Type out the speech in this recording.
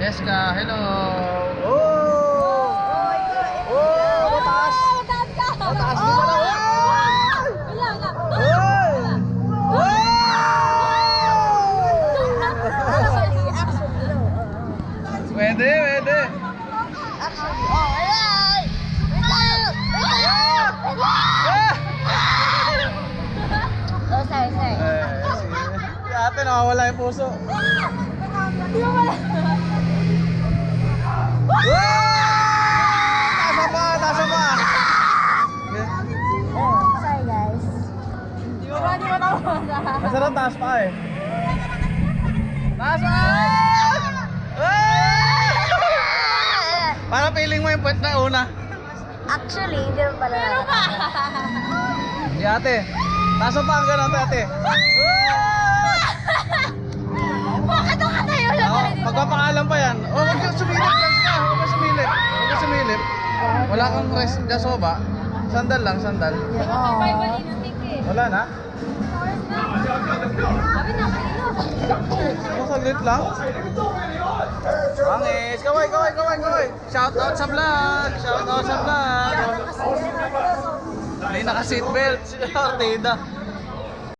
Jessica, hello. Mataas! Mataas din pala! Pwede, pwede. Si ate nakawala yung puso. Nasa pa, nasa pa. Sorry guys. Di ba Masarap taas pa eh. Taas pa! Para feeling mo yung puwet na una. Actually, hindi naman pala. Si ate. Taas pa ang ganun ate. Bakit ako tayo lang Oh, magpapakalam pa yan. Oh, huwag kang sumilip. Jessica. Huwag kang sumilip. Huwag kang sumilip. Wala kang rest dyan soba. Sandal lang, sandal. Wala na? Oh, saglit lang. Bangis. Kaway, kaway, kaway, kaway. Shout out sa vlog. Shout out sa vlog. May naka-seatbelt. Si Artida.